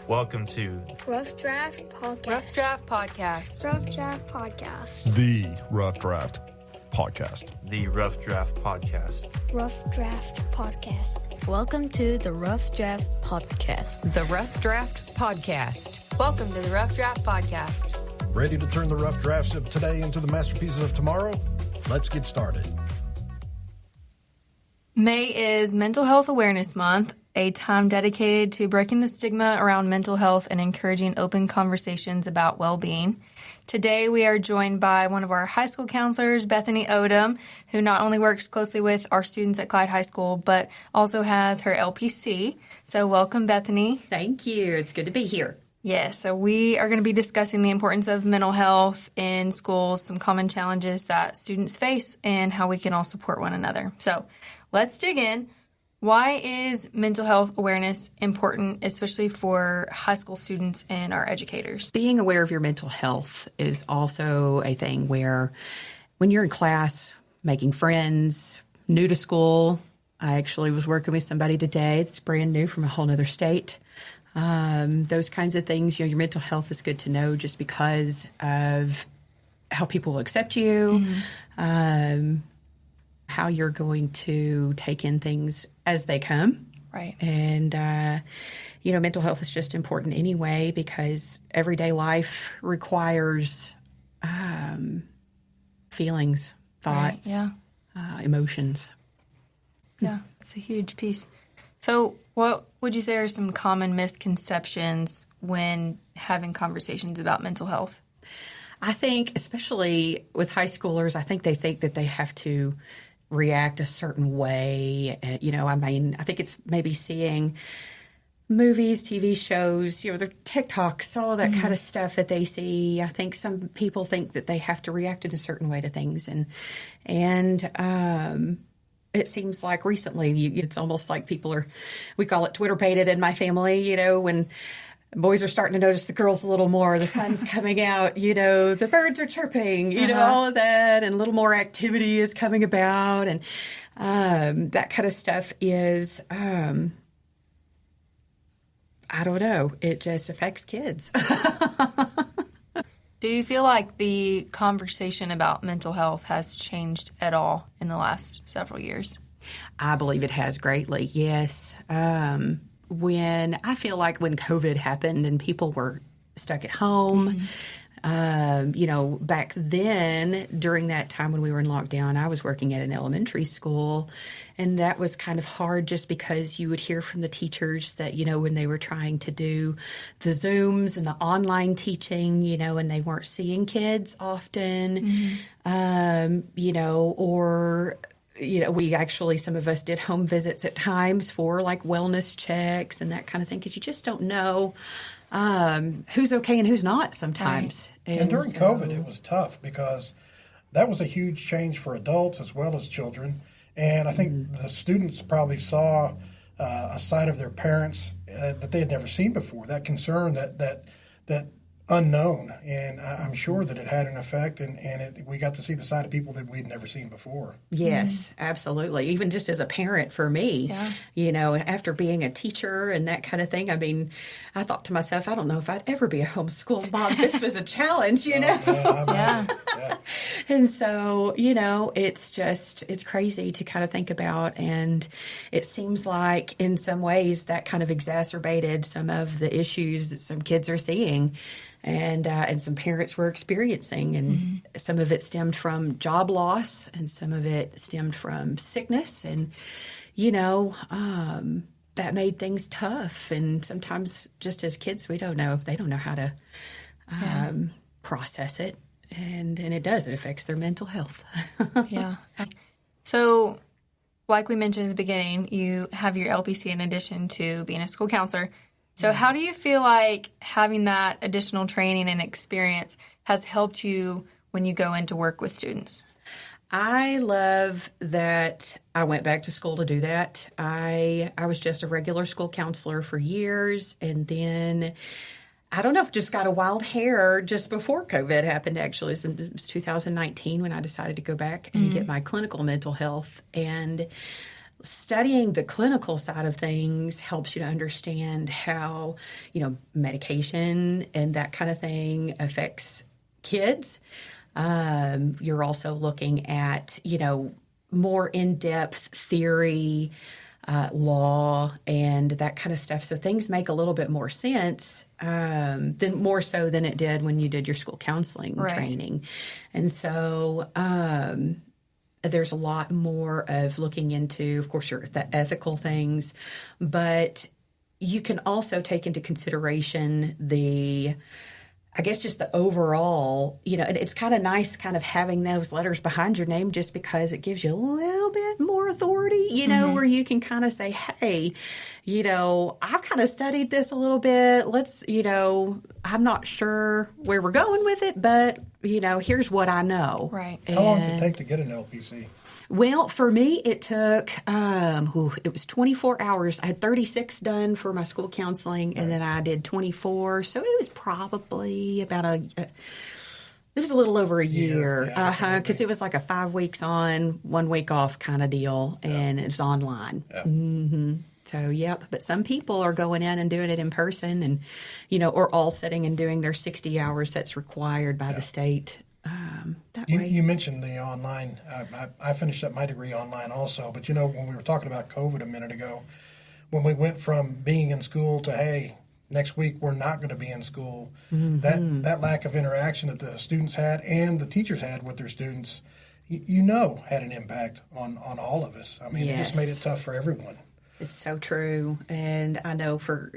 Welcome to Rough Draft Podcast. Rough Draft Podcast. Rough Draft Podcast. The Rough Draft Podcast. the Rough Draft Podcast. Rough Draft Podcast. Welcome to the Rough Draft Podcast. The Rough Draft Podcast. Welcome to the Rough Draft Podcast. Ready to turn the rough drafts of today into the masterpieces of tomorrow? Let's get started. May is Mental Health Awareness Month, a time dedicated to breaking the stigma around mental health and encouraging open conversations about well-being. Today, we are joined by one of our high school counselors, Bethany Odom, who not only works closely with our students at Clyde High School, but also has her LPC. So welcome, Bethany. Thank you. It's good to be here. Yeah, so we are going to be discussing the importance of mental health in schools, some common challenges that students face, and how we can all support one another. So let's dig in. Why is mental health awareness important, especially for high school students and our educators? Being aware of your mental health is also a thing where when you're in class, making friends, new to school, I actually was working with somebody today that's brand new from a whole other state. Those kinds of things, your mental health is good to know just because of how people will accept you, how you're going to take in things as they come. Right. And, mental health is just important anyway because everyday life requires feelings, thoughts, emotions. Yeah, it's a huge piece. So what would you say are some common misconceptions when having conversations about mental health? I think, especially with high schoolers, I think that they have to react a certain way. I think it's maybe seeing movies, TV shows, their TikToks, all of that kind of stuff that they see. I think some people think that they have to react in a certain way to things. And it seems like recently it's almost like we call it Twitter-pated in my family, when boys are starting to notice the girls a little more, the sun's coming out, the birds are chirping, all of that, and a little more activity is coming about. And that kind of stuff is, I don't know, it just affects kids. Do you feel like the conversation about mental health has changed at all in the last several years? I believe it has greatly, yes. When COVID happened and people were stuck at home, back then during that time when we were in lockdown, I was working at an elementary school, and that was kind of hard just because you would hear from the teachers that, when they were trying to do the Zooms and the online teaching, and they weren't seeing kids often, we actually, some of us did home visits at times for like wellness checks and that kind of thing because you just don't know who's okay and who's not sometimes. Right. And during COVID, it was tough because that was a huge change for adults as well as children. And I think the students probably saw a side of their parents that they had never seen before, that concern, that unknown. And I'm sure that it had an effect, and we got to see the side of people that we'd never seen before. Yes, absolutely. Even just as a parent for me, after being a teacher and that kind of thing, I thought to myself, I don't know if I'd ever be a homeschool mom. This was a challenge, Yeah. And so, it's crazy to kind of think about. And it seems like in some ways that kind of exacerbated some of the issues that some kids are seeing and some parents were experiencing. And some of it stemmed from job loss and some of it stemmed from sickness. And, that made things tough. And sometimes just as kids, they don't know how to process it. And it affects their mental health. Yeah. So, like we mentioned at the beginning, you have your LPC in addition to being a school counselor. So how do you feel like having that additional training and experience has helped you when you go into work with students? I love that I went back to school to do that. I was just a regular school counselor for years, and then just got a wild hair just before COVID happened, actually. It was 2019 when I decided to go back and get my clinical mental health. And studying the clinical side of things helps you to understand how, medication and that kind of thing affects kids. You're also looking at, more in-depth theory, law, and that kind of stuff. So things make a little bit more sense more so than it did when you did your school counseling training. And so there's a lot more of looking into, of course, the ethical things, but you can also take into consideration just the overall, and it's kind of nice kind of having those letters behind your name just because it gives you a little bit more authority, where you can kind of say, hey, I've kind of studied this a little bit. Let's, I'm not sure where we're going with it, but, here's what I know. Right. How long does it take to get an LPC? Well, for me, it took, it was 24 hours. I had 36 done for my school counseling, and then I did 24. So it was probably about it was a little over a year. Because it was like a 5 weeks on, 1 week off kind of deal, and it was online. Yeah. Mm-hmm. So, yep. But some people are going in and doing it in person and, or all sitting and doing their 60 hours that's required by the state. You mentioned the online. I finished up my degree online also. But, when we were talking about COVID a minute ago, when we went from being in school to, hey, next week we're not going to be in school, that lack of interaction that the students had and the teachers had with their students, had an impact on all of us. I mean, It just made it tough for everyone. It's so true. And I know for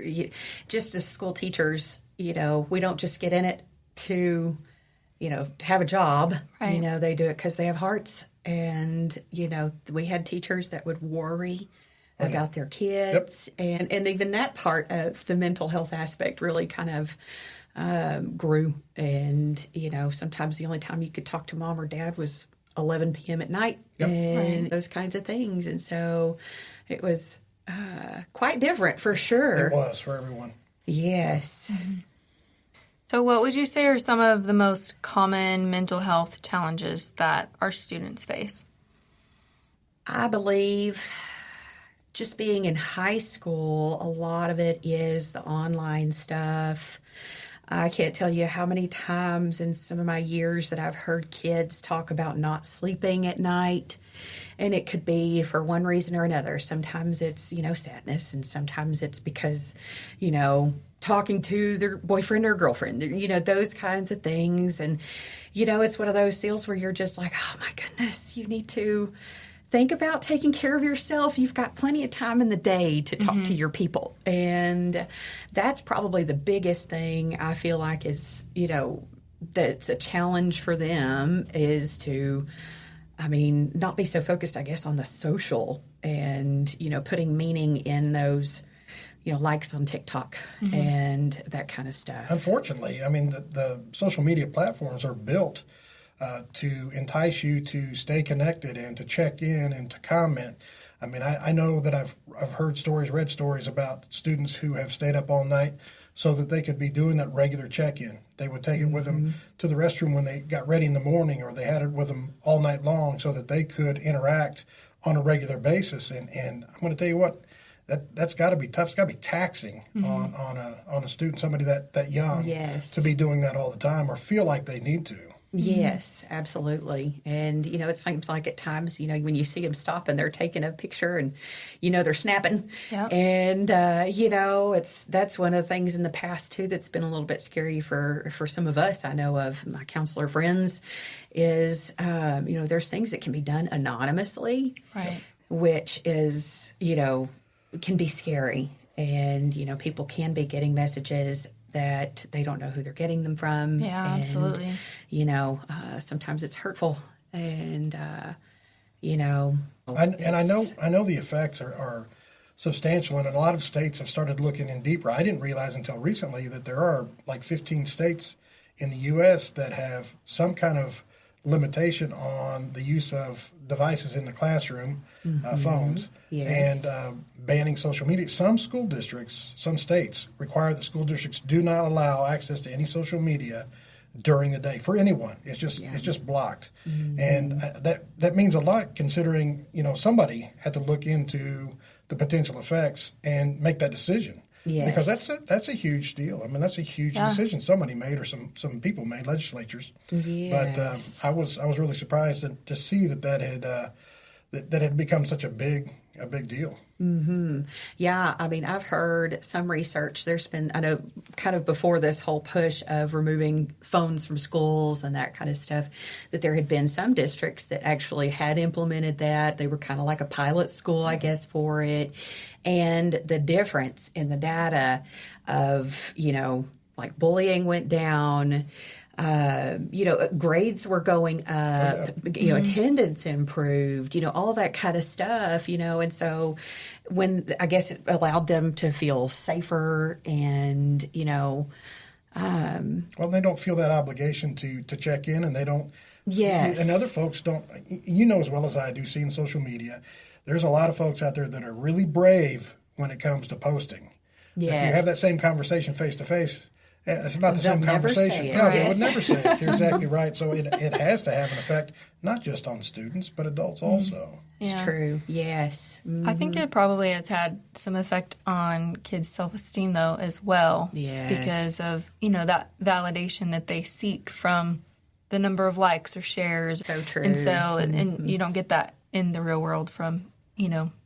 just as school teachers, we don't just get in it to have a job. Right. They do it because they have hearts. And, we had teachers that would worry about their kids. Yep. And even that part of the mental health aspect really kind of grew. And, sometimes the only time you could talk to mom or dad was 11 p.m. at night and those kinds of things. And so it was quite different for sure. It was for everyone. Yes. Mm-hmm. So what would you say are some of the most common mental health challenges that our students face? I believe just being in high school, a lot of it is the online stuff. I can't tell you how many times in some of my years that I've heard kids talk about not sleeping at night. And it could be for one reason or another. Sometimes it's, sadness, and sometimes it's because, talking to their boyfriend or girlfriend, those kinds of things. And, it's one of those deals where you're just like, oh my goodness, you need to think about taking care of yourself. You've got plenty of time in the day to talk to your people. And that's probably the biggest thing I feel like is, that's a challenge for them is to, not be so focused, I guess, on the social and, putting meaning in those, likes on TikTok and that kind of stuff. Unfortunately, the social media platforms are built to entice you to stay connected and to check in and to comment. I know that I've read stories about students who have stayed up all night so that they could be doing that regular check-in. They would take it with them to the restroom when they got ready in the morning, or they had it with them all night long so that they could interact on a regular basis. And I'm going to tell you what, that's got to be tough. It's got to be taxing on a student, somebody that young, to be doing that all the time or feel like they need to. Yes, absolutely. And, it seems like at times, when you see them stop and they're taking a picture and, they're snapping. Yep. And, that's one of the things in the past, too, that's been a little bit scary for some of us. I know of my counselor friends is, there's things that can be done anonymously, right, which is, can be scary. And, people can be getting messages that they don't know who they're getting them from. Yeah, and, absolutely. Sometimes it's hurtful, and I know the effects are substantial, and a lot of states have started looking in deeper. I didn't realize until recently that there are like 15 states in the U.S. that have some kind of limitation on the use of devices in the classroom, phones, and banning social media. Some school districts, some states require that school districts do not allow access to any social media during the day for anyone. It's just blocked, and that means a lot considering somebody had to look into the potential effects and make that decision. Yes. Because that's a huge deal. I mean, that's a huge decision somebody made, or some people made, legislatures. Yes. But I was really surprised to see that had become such a big deal. Mm-hmm. Yeah, I mean, I've heard some research. There's been, I know, kind of before this whole push of removing phones from schools and that kind of stuff, that there had been some districts that actually had implemented that. They were kind of like a pilot school, I guess, for it. And the difference in the data of, like bullying went down, grades were going up, attendance improved, all that kind of stuff, and so when I guess it allowed them to feel safer and, well, they don't feel that obligation to check in, and they don't. Yes. And other folks don't, as well as I do, seeing social media, there's a lot of folks out there that are really brave when it comes to posting. Yes. If you have that same conversation face to face, it's not the They'll same never conversation. say it. No, Right. they would never say it. You're exactly right. So it has to have an effect, not just on students, but adults also. It's true. Yes. I think it probably has had some effect on kids' self-esteem, though, as well. Yes. Because of, that validation that they seek from the number of likes or shares. So true. And so, and you don't get that in the real world from,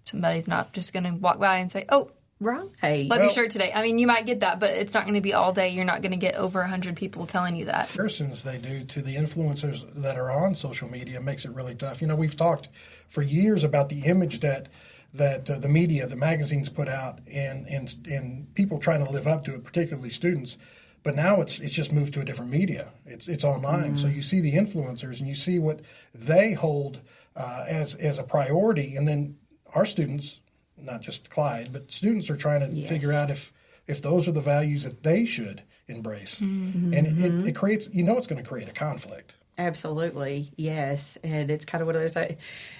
somebody's not just going to walk by and say, oh, right. love your shirt today. I mean, you might get that, but it's not going to be all day. You're not going to get over 100 people telling you that. Comparisons they do to the influencers that are on social media makes it really tough. We've talked for years about the image that the media, the magazines put out, and people trying to live up to it, particularly students. But now it's just moved to a different media. It's online. So you see the influencers and you see what they hold as a priority, and then our students, not just Clyde, but students are trying to figure out if those are the values that they should embrace. And it creates, it's going to create a conflict. Absolutely, yes, and it's kind of one of those,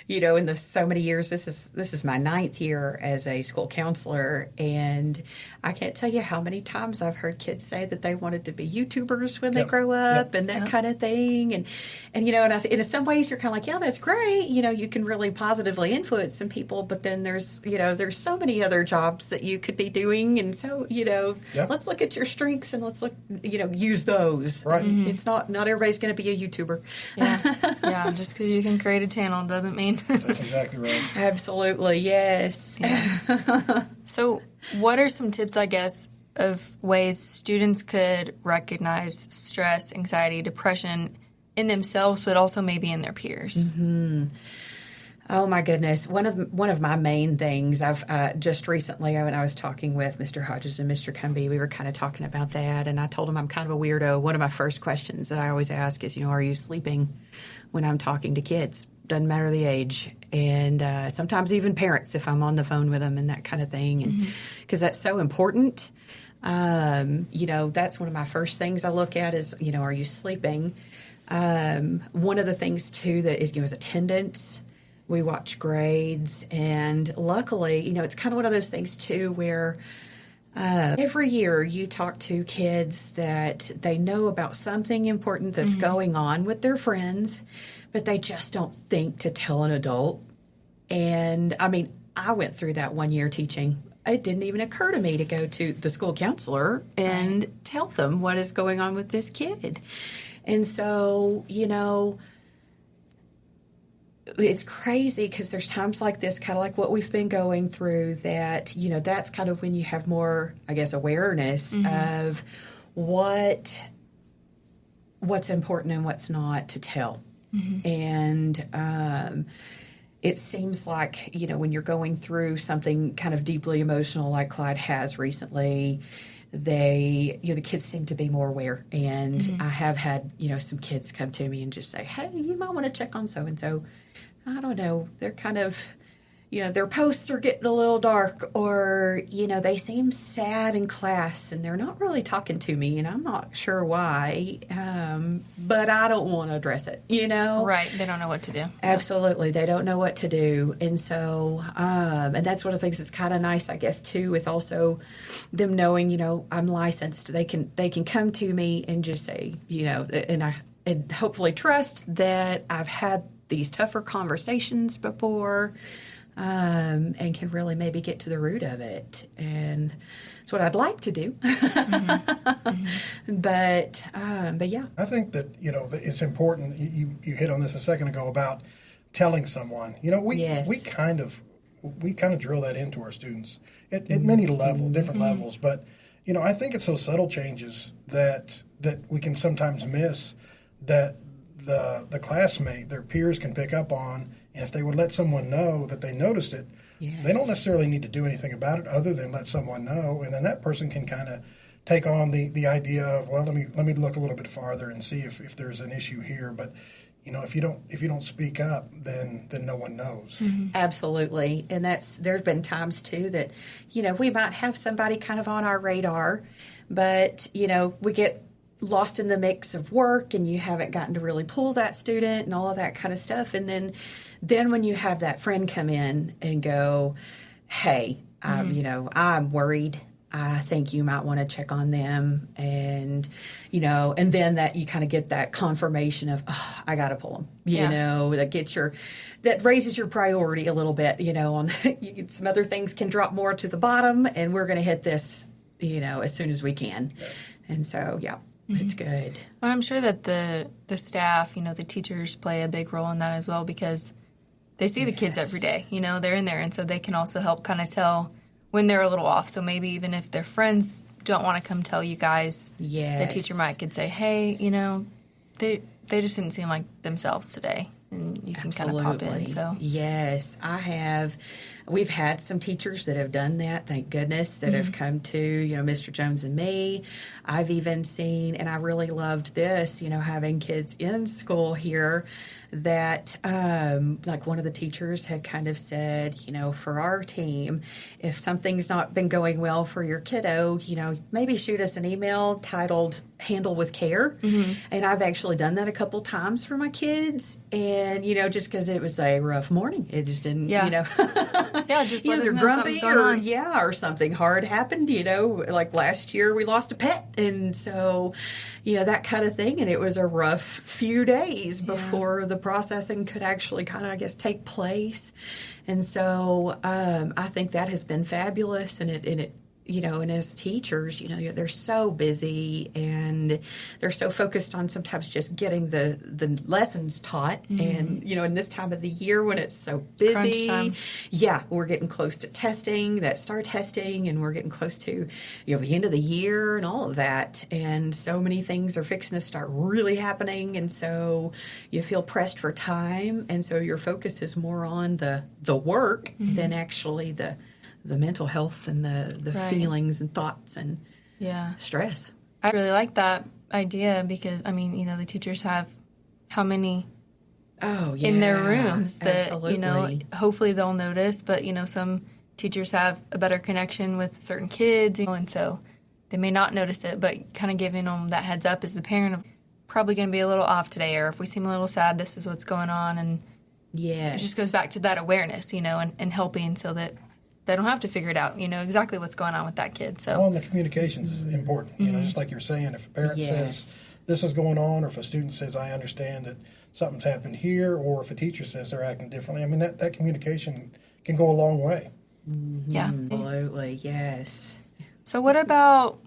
in the so many years. This is my 9th year as a school counselor, and I can't tell you how many times I've heard kids say that they wanted to be YouTubers when they grow up, and that kind of thing, and in some ways you're kind of like, yeah, that's great. You can really positively influence some people, but then there's so many other jobs that you could be doing, and so let's look at your strengths and let's look, use those. Right. It's not everybody's going to be a YouTuber. Yeah, just because you can create a channel doesn't mean. That's exactly right. Absolutely, yes. Yeah. So, what are some tips, I guess, of ways students could recognize stress, anxiety, depression in themselves, but also maybe in their peers? Mm-hmm. Oh my goodness! One of my main things I've just recently, when I was talking with Mr. Hodges and Mr. Cumby, we were kind of talking about that, and I told him I'm kind of a weirdo. One of my first questions that I always ask is, are you sleeping when I'm talking to kids? Doesn't matter the age, and sometimes even parents if I'm on the phone with them and that kind of thing, and because that's so important. That's one of my first things I look at is, are you sleeping? One of the things too that is attendance. We watch grades, and luckily, it's kind of one of those things too where every year you talk to kids that they know about something important that's going on with their friends, but they just don't think to tell an adult. And I mean, I went through that one year teaching. It didn't even occur to me to go to the school counselor and tell them what is going on with this kid. And so, it's crazy because there's times like this, kind of like what we've been going through, that, that's kind of when you have more, I guess, awareness of what's important and what's not to tell. And it seems like, when you're going through something kind of deeply emotional like Clyde has recently, the kids seem to be more aware. And I have had, some kids come to me and just say, hey, you might want to check on so-and-so. I don't know. They're kind of, their posts are getting a little dark, or, they seem sad in class and they're not really talking to me and I'm not sure why, but I don't want to address it, Right. They don't know what to do. Absolutely. They don't know what to do. And so, and that's one of the things that's kind of nice, I guess, too, with also them knowing, I'm licensed. They can come to me and just say, and hopefully trust that I've had these tougher conversations before, and can really maybe get to the root of it. And it's what I'd like to do. But yeah. I think that, it's important. You hit on this a second ago about telling someone. We kind of drill that into our students at many different levels. But, I think it's those subtle changes that we can sometimes miss that the classmate, their peers can pick up on. And if they would let someone know that they noticed it, they don't necessarily need to do anything about it other than let someone know. And then that person can kind of take on the idea of, well, let me look a little bit farther and see if there's an issue here. But if you don't speak up, then no one knows. Absolutely. And there's been times too that we might have somebody kind of on our radar, but we get lost in the mix of work and you haven't gotten to really pull that student and all of that kind of stuff. And then when you have that friend come in and go, hey, I'm worried. I think you might want to check on them. And, and then that you kind of get that confirmation of, oh, I got to pull them, that raises your priority a little bit, on some other things can drop more to the bottom and we're going to hit this, as soon as we can. And so, yeah. It's good. But I'm sure that the staff, the teachers play a big role in that as well because they see the kids every day. They're in there. And so they can also help kind of tell when they're a little off. So maybe even if their friends don't want to come tell you guys, the teacher could say, hey, they just didn't seem like themselves today. And you can kind of pop in. So yes, I have. We've had some teachers that have done that, thank goodness, that have come to, Mr. Jones and me. I've even seen, and I really loved this, having kids in school here that, like one of the teachers had kind of said, for our team, if something's not been going well for your kiddo, maybe shoot us an email titled Handle with Care. And I've actually done that a couple times for my kids. And, just because it was a rough morning, it just didn't, just let us they're know grumpy something's going on. or something hard happened, like last year we lost a pet. And so, that kind of thing. And it was a rough few days before the processing could actually kind of, I guess, take place. And so I think that has been fabulous. And it and as teachers, they're so busy and they're so focused on sometimes just getting the lessons taught. And, in this time of the year when it's so busy, we're getting close to testing, that STAR testing, and we're getting close to, the end of the year and all of that. And so many things are fixing to start really happening. And so you feel pressed for time. And so your focus is more on the work than actually the mental health and the feelings and thoughts and stress. I really like that idea because, the teachers have how many in their rooms that, hopefully they'll notice. But, some teachers have a better connection with certain kids, and so they may not notice it. But kind of giving them that heads up as the parent of probably going to be a little off today, or if we seem a little sad, this is what's going on. And it just goes back to that awareness, and helping so that they don't have to figure it out, exactly what's going on with that kid. So, well, and the communications is important. Just like you're saying, if a parent says this is going on, or if a student says I understand that something's happened here, or if a teacher says they're acting differently, that communication can go a long way. Yeah, absolutely, yes. So, what about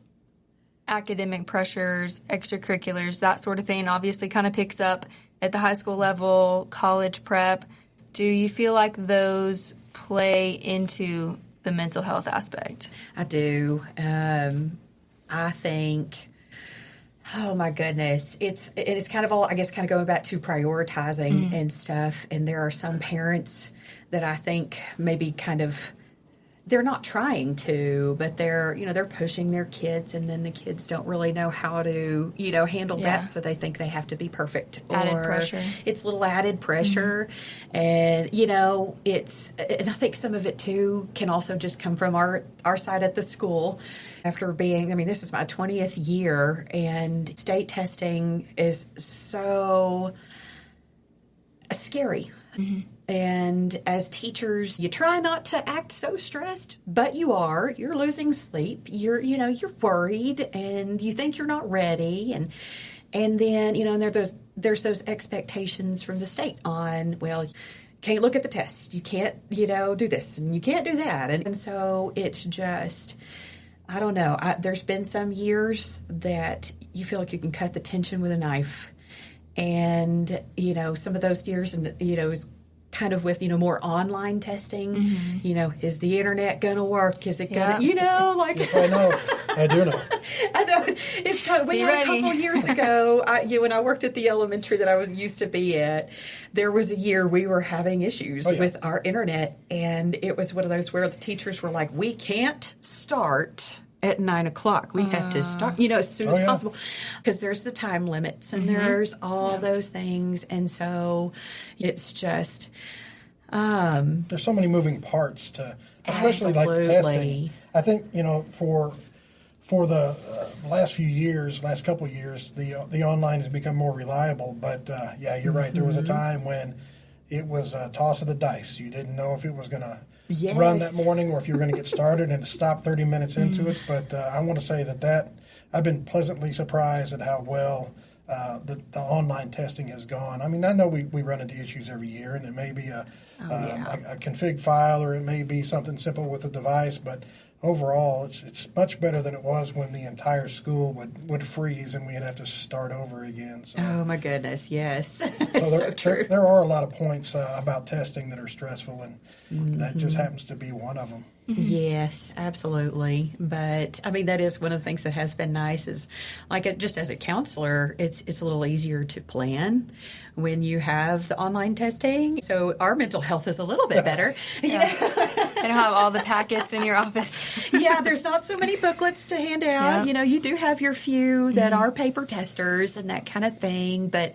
academic pressures, extracurriculars, that sort of thing? Obviously, kind of picks up at the high school level, college prep. Do you feel like those play into the mental health aspect? I do. I think, oh my goodness, it's kind of all, I guess, kind of going back to prioritizing and stuff. And there are some parents that I think maybe kind of they're not trying to, but they're pushing their kids, and then the kids don't really know how to, handle Yeah. that, so they think they have to be perfect. Added Or pressure. It's a little added pressure, and and I think some of it too can also just come from our side at the school. After this is my 20th year, and state testing is so scary. And as teachers, you try not to act so stressed, but you are. You're losing sleep. You're worried, and you think you're not ready. And then, and there's those expectations from the state on, well, you can't look at the test. You can't, do this, and you can't do that. And so it's just, I don't know. There's been some years that you feel like you can cut the tension with a knife. And, some of those years, and, is kind of with, more online testing, is the internet going to work? Is it going to, Yes, I know. I do know. I know. It's kind of, we had a couple years ago, when I worked at the elementary that I used to be at, there was a year we were having issues with our internet. And it was one of those where the teachers were like, we can't start at 9:00. We have to start, as soon as possible, because there's the time limits and there's all those things. And so it's just, there's so many moving parts to, especially like testing. I think, for the last couple of years, the online has become more reliable. But you're right. There was a time when it was a toss of the dice. You didn't know if it was going to run that morning or if you were going to get started and stop 30 minutes into it. But I want to say that I've been pleasantly surprised at how well the online testing has gone. I mean, I know we run into issues every year, and it may be a config file, or it may be something simple with a device, but overall, it's much better than it was when the entire school would freeze and we'd have to start over again. So, oh my goodness, yes. so true. There are a lot of points about testing that are stressful, and that just happens to be one of them. Yes, absolutely. But that is one of the things that has been nice is, just as a counselor, it's a little easier to plan when you have the online testing. So our mental health is a little bit better. You don't have all the packets in your office. Yeah, there's not so many booklets to hand out. Yeah. You do have your few that are paper testers and that kind of thing. But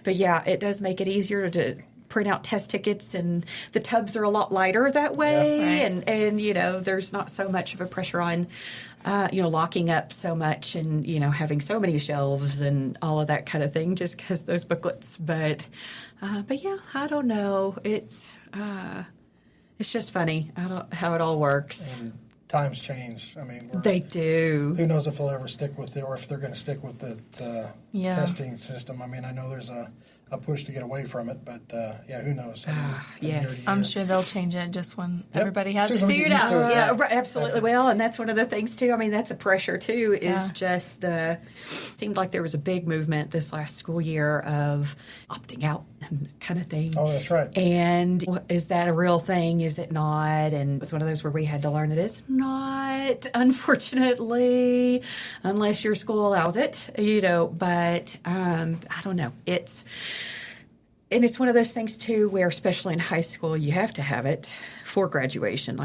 yeah, it does make it easier to print out test tickets, and the tubs are a lot lighter that way. Yeah, right. And there's not so much of a pressure on locking up so much and having so many shelves and all of that kind of thing, just because those booklets. But yeah, I don't know. It's just funny how it all works. And times change. They do. Who knows if they'll ever stick with it, or if they're going to stick with the testing system. I know there's a push to get away from it, but who knows? Yes. I'm sure they'll change it just when everybody has it Soon as we figured get used out. to it. Yeah, right, absolutely. Well, and that's one of the things too. That's a pressure too. Is just it seemed like there was a big movement this last school year of opting out and that kind of thing. Oh, that's right. And is that a real thing? Is it not? And it's one of those where we had to learn that it's not, unfortunately, unless your school allows it. But I don't know. And it's one of those things, too, where especially in high school, you have to have it for graduation.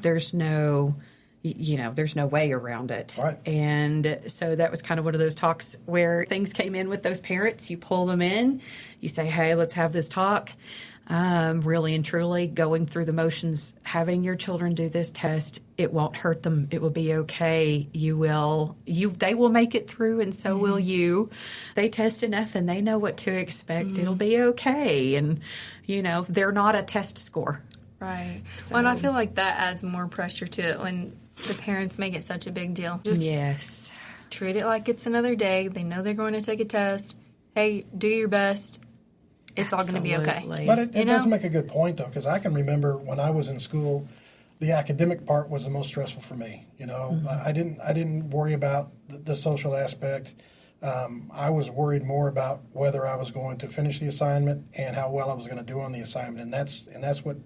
There's no, there's no way around it. Right. And so that was kind of one of those talks where things came in with those parents. You pull them in. You say, hey, let's have this talk. Really and truly going through the motions, having your children do this test, it won't hurt them. It will be okay. They will make it through, and so will you. They test enough and they know what to expect. It'll be okay. And, they're not a test score. Right. Well, and I feel like that adds more pressure to it when the parents make it such a big deal. Just treat it like it's another day. They know they're going to take a test. Hey, do your best. It's all going to be okay. But it does make a good point, though, because I can remember when I was in school, the academic part was the most stressful for me. I didn't worry about the social aspect. I was worried more about whether I was going to finish the assignment and how well I was going to do on the assignment, and that's what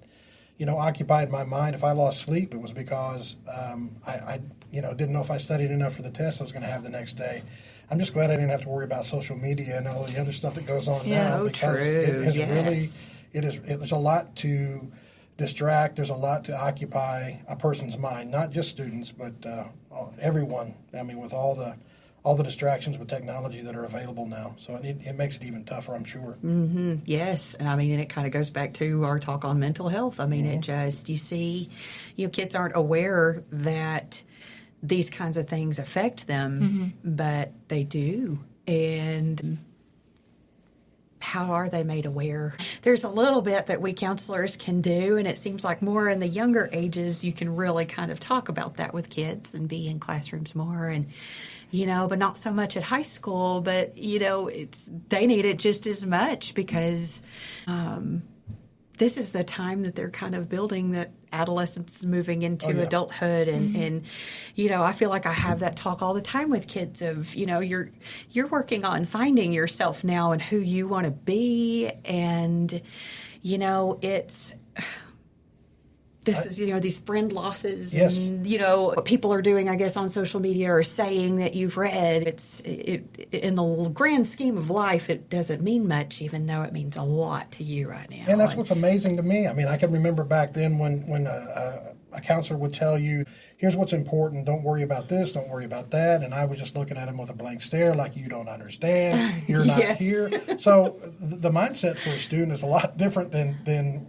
occupied my mind. If I lost sleep, it was because I didn't know if I studied enough for the test I was going to have the next day. I'm just glad I didn't have to worry about social media and all the other stuff that goes on now, because it has really, it is a lot to distract. There's a lot to occupy a person's mind, not just students, but everyone. I mean, with all the distractions with technology that are available now. So it makes it even tougher, I'm sure. Mm-hmm. Yes. And I mean, and it kind of goes back to our talk on mental health. I mean, it just, you see, kids aren't aware that these kinds of things affect them, but they do. And how are they made aware? There's a little bit that we counselors can do, and it seems like more in the younger ages you can really kind of talk about that with kids and be in classrooms more, and but not so much at high school. But they need it just as much because this is the time that they're kind of building that adolescence moving into adulthood, and I feel like I have that talk all the time with kids of you're working on finding yourself now and who you want to be, and it's these friend losses, yes. and what people are doing, I guess, on social media or saying that you've read. It's in the grand scheme of life, it doesn't mean much, even though it means a lot to you right now. And that's what's amazing to me. I mean, I can remember back then when a counselor would tell you, here's what's important, don't worry about this, don't worry about that, and I was just looking at him with a blank stare like, you don't understand, you're not Yes. here. So the mindset for a student is a lot different than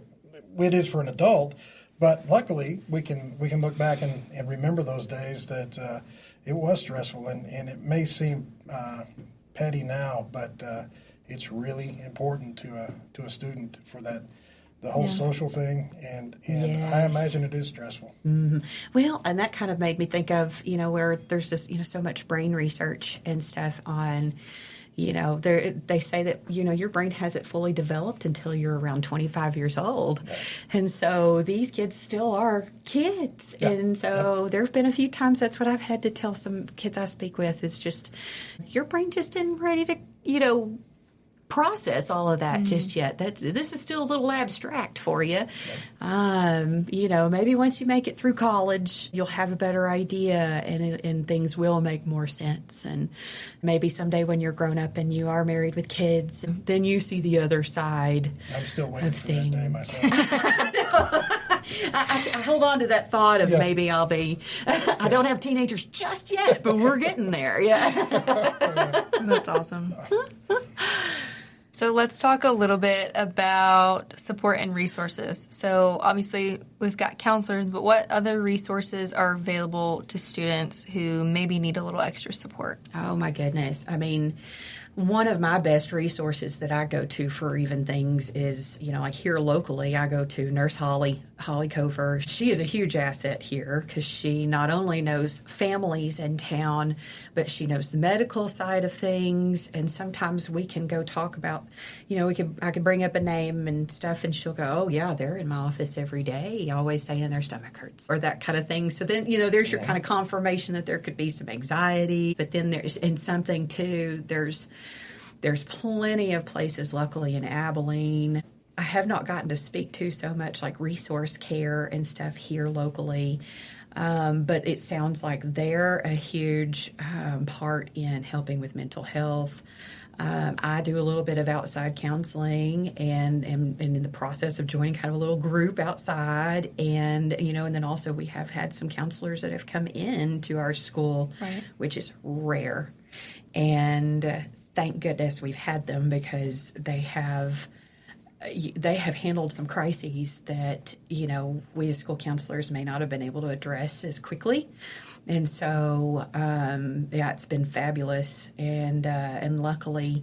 it is for an adult. But luckily, we can look back and remember those days that it was stressful, and it may seem petty now, but it's really important to a student for that, the whole social thing, and Yes. I imagine it is stressful. Mm-hmm. Well, and that kind of made me think of where there's this so much brain research and stuff on. They say that, your brain hasn't fully developed until you're around 25 years old. Right. And so these kids still are kids. Yeah. And so there have been a few times that's what I've had to tell some kids I speak with is just, your brain just isn't ready to, process all of that just yet. This is still a little abstract for you. Maybe once you make it through college, you'll have a better idea, and things will make more sense. And maybe someday when you're grown up and you are married with kids, then you see the other side. I'm still waiting of for that day things. myself. I hold on to that thought of maybe I'll be. I don't have teenagers just yet, but we're getting there. Yeah. That's awesome. So let's talk a little bit about support and resources. So obviously we've got counselors, but what other resources are available to students who maybe need a little extra support? Oh, my goodness. I mean, one of my best resources that I go to for even things is, like here locally, I go to Nurse Holly Kofer. She is a huge asset here because she not only knows families in town, but she knows the medical side of things. And sometimes we can go talk about, I could bring up a name and stuff, and she'll go, oh, yeah, they're in my office every day, always saying their stomach hurts, or that kind of thing. So then, there's your kind of confirmation that there could be some anxiety. But then and something, too, there's plenty of places, luckily, in Abilene. I have not gotten to speak to so much like resource care and stuff here locally, but it sounds like they're a huge part in helping with mental health. I do a little bit of outside counseling and in the process of joining kind of a little group outside. And then also we have had some counselors that have come in to our school, Right. which is rare. And thank goodness we've had them because they have handled some crises that, we as school counselors may not have been able to address as quickly. And so, it's been fabulous. And luckily,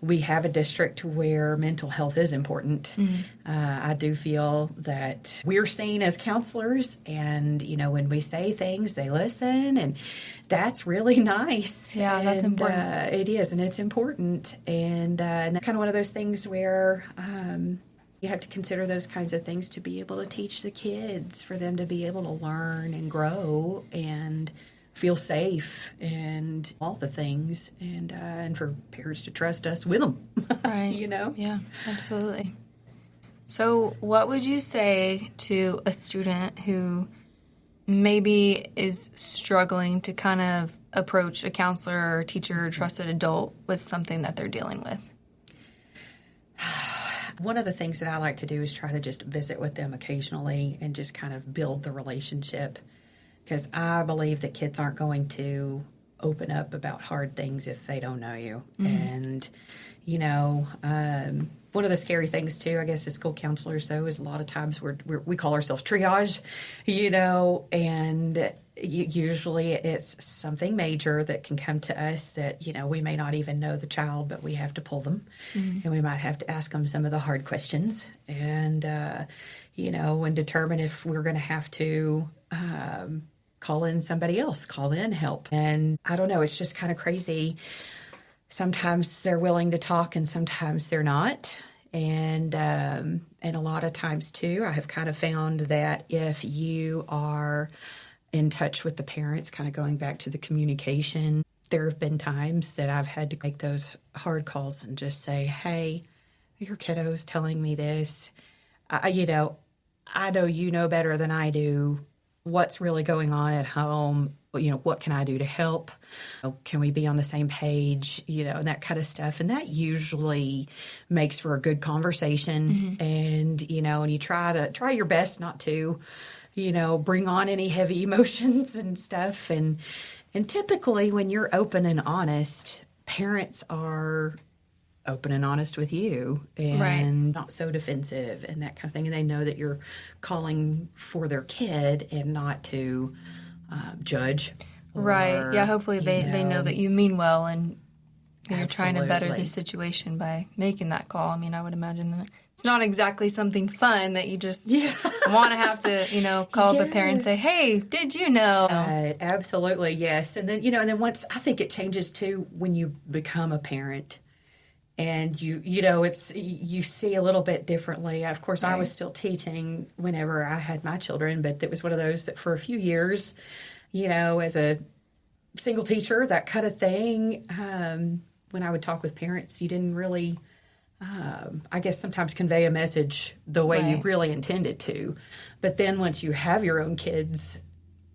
we have a district where mental health is important. Mm-hmm. I do feel that we're seen as counselors, and, when we say things, they listen, and that's really nice. Yeah, and, that's important. It is, and it's important. And that's kind of one of those things where you have to consider those kinds of things to be able to teach the kids, for them to be able to learn and grow and feel safe and all the things, and for parents to trust us with them. Right. Yeah, absolutely. So what would you say to a student who maybe is struggling to kind of approach a counselor or teacher or trusted adult with something that they're dealing with? One of the things that I like to do is try to just visit with them occasionally and just kind of build the relationship, because I believe that kids aren't going to open up about hard things if they don't know you. And, one of the scary things, too, I guess, as school counselors, though, is a lot of times we call ourselves triage, and usually it's something major that can come to us that, we may not even know the child, but we have to pull them. And we might have to ask them some of the hard questions and, and determine if we're going to have to call in somebody else, call in help. And I don't know, it's just kind of crazy. Sometimes they're willing to talk and sometimes they're not. And a lot of times, too, I have kind of found that if you are in touch with the parents, kind of going back to the communication, there have been times that I've had to make those hard calls and just say, hey, your kiddo's telling me this. I know you know better than I do what's really going on at home. What can I do to help? Can we be on the same page? And that kind of stuff. And that usually makes for a good conversation. And, and you try your best not to, bring on any heavy emotions and stuff. And typically when you're open and honest, parents are open and honest with you and not so defensive and that kind of thing. And they know that you're calling for their kid and not to judge. Right. Yeah, hopefully they know that you mean well and you're trying to better the situation by making that call. I mean, I would imagine that it's not exactly something fun that you just want to have to, call the parent and say, hey, did you know? Absolutely, yes. And then, and then once, I think it changes too when you become a parent. And you see a little bit differently. Of course, I was still teaching whenever I had my children, but it was one of those that for a few years, as a single teacher, that kind of thing, when I would talk with parents, you didn't really, I guess, sometimes convey a message the way you really intended to. But then once you have your own kids,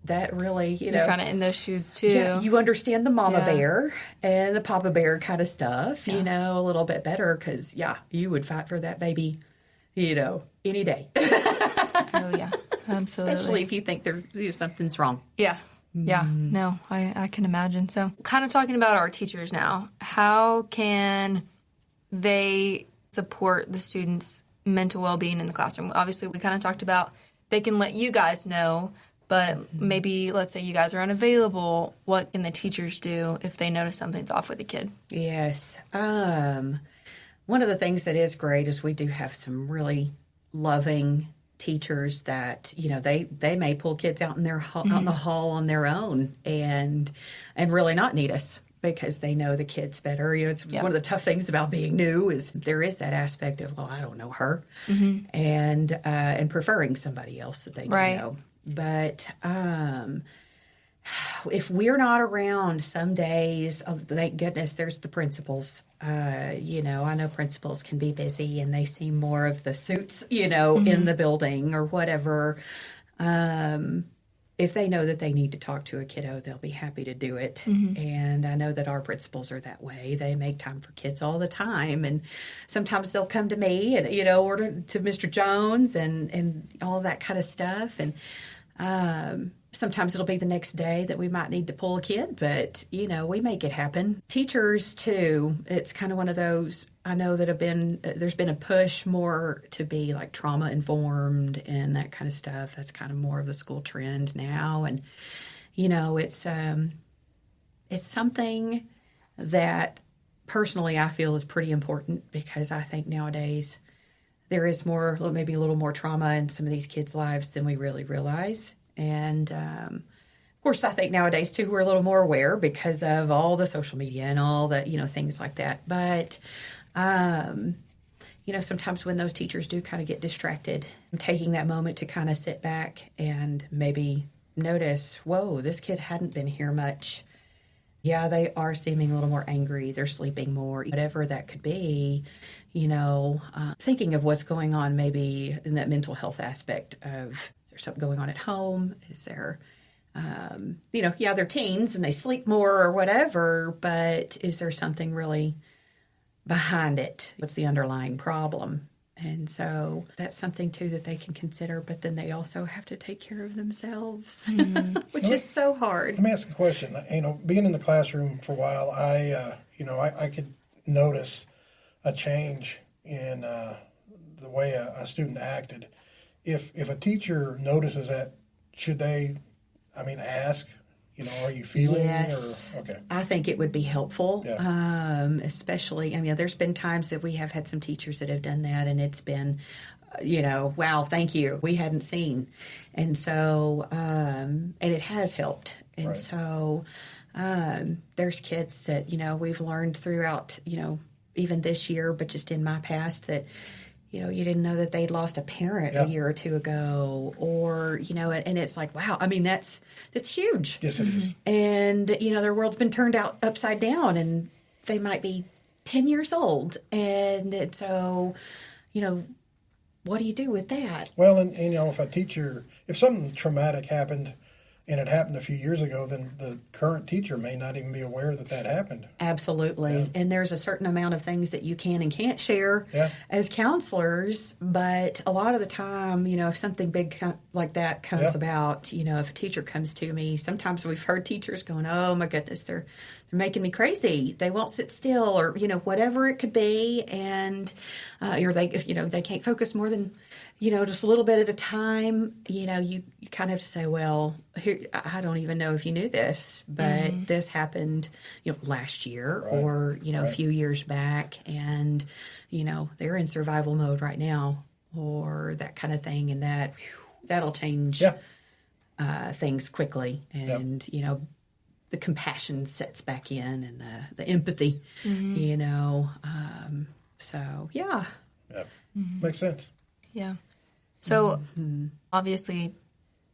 that really, you're kind of in those shoes too. Yeah, you understand the mama bear and the papa bear kind of stuff, a little bit better because, you would fight for that baby, any day. Oh, yeah, absolutely. Especially if you think something's wrong. Yeah. Yeah, no, I can imagine. So kind of talking about our teachers now, how can they support the students' mental well-being in the classroom? Obviously, we kind of talked about they can let you guys know, but maybe let's say you guys are unavailable. What can the teachers do if they notice something's off with a kid? Yes. One of the things that is great is we do have some really loving teachers that, they may pull kids out in their out in the hall on their own and really not need us because they know the kids better. It's one of the tough things about being new is there is that aspect of, well, I don't know her, and preferring somebody else that they do know. But if we're not around some days, thank goodness there's the principals. I know principals can be busy and they see more of the suits, in the building or whatever. If they know that they need to talk to a kiddo, they'll be happy to do it. And I know that our principals are that way. They make time for kids all the time. And sometimes they'll come to me and, or to Mr. Jones and all that kind of stuff. And sometimes it'll be the next day that we might need to pull a kid, but, we make it happen. Teachers, too, it's kind of one of those, I know that there's been a push more to be like trauma informed and that kind of stuff. That's kind of more of the school trend now. And, it's something that personally I feel is pretty important because I think nowadays there is maybe a little more trauma in some of these kids' lives than we really realize. And, of course, I think nowadays, too, we're a little more aware because of all the social media and all the, things like that. But, sometimes when those teachers do kind of get distracted, taking that moment to kind of sit back and maybe notice, whoa, this kid hadn't been here much. Yeah, they are seeming a little more angry. They're sleeping more, whatever that could be. Thinking of what's going on maybe in that mental health aspect of, is there something going on at home? Is there, they're teens and they sleep more or whatever, but is there something really behind it? What's the underlying problem? And so that's something, too, that they can consider. But then they also have to take care of themselves, which is so hard. Let me ask a question. Being in the classroom for a while, I could notice a change in the way a student acted. If a teacher notices that, should they, ask, are you feeling? Yes. Or, okay. I think it would be helpful, Yeah. especially, there's been times that we have had some teachers that have done that, and it's been, wow, thank you. We hadn't seen. And so, and it has helped. And Right. so there's kids that, we've learned throughout, even this year, but just in my past that, you didn't know that they'd lost a parent Yeah. a year or two ago, or, and it's like, wow, that's huge. Yes, it is. And, their world's been turned out upside down, and they might be 10 years old. And so, what do you do with that? Well, and if something traumatic happened and it happened a few years ago, then the current teacher may not even be aware that happened. Absolutely. Yeah. And there's a certain amount of things that you can and can't share Yeah. as counselors. But a lot of the time, if something big like that comes Yeah. about, if a teacher comes to me, sometimes we've heard teachers going, oh my goodness, they're making me crazy. They won't sit still, or, whatever it could be. And, or they can't focus more than, just a little bit at a time. You kind of have to say, well, here, I don't even know if you knew this, but this happened, last year, Right. or, a Right. few years back, and, they're in survival mode right now, or that kind of thing. And that'll change Yeah. things quickly. And, the compassion sets back in, and the empathy, so, yeah. Yeah. Makes sense. Yeah. So obviously,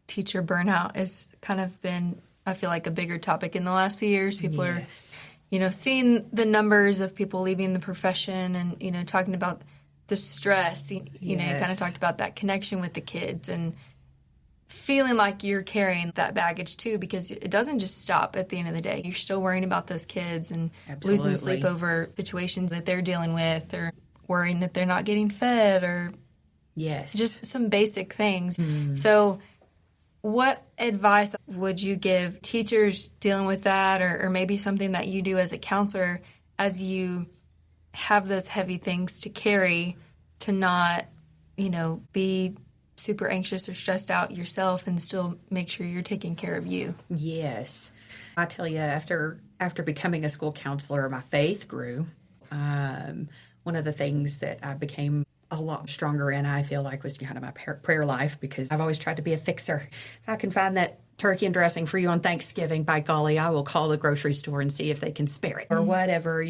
teacher burnout has kind of been, I feel like, a bigger topic in the last few years. People Yes. are, seeing the numbers of people leaving the profession, and, talking about the stress. You kind of Yes. talked about that connection with the kids and feeling like you're carrying that baggage too, because it doesn't just stop at the end of the day. You're still worrying about those kids and losing Absolutely. sleep over situations that they're dealing with, or worrying that they're not getting fed, or Yes. just some basic things. So what advice would you give teachers dealing with that, or maybe something that you do as a counselor as you have those heavy things to carry, to not, be super anxious or stressed out yourself and still make sure you're taking care of you? Yes. I tell you, after becoming a school counselor, my faith grew. One of the things that I became a lot stronger in, I feel like, was kind of my prayer life, because I've always tried to be a fixer. If I can find that turkey and dressing for you on Thanksgiving, by golly, I will call the grocery store and see if they can spare it, or whatever.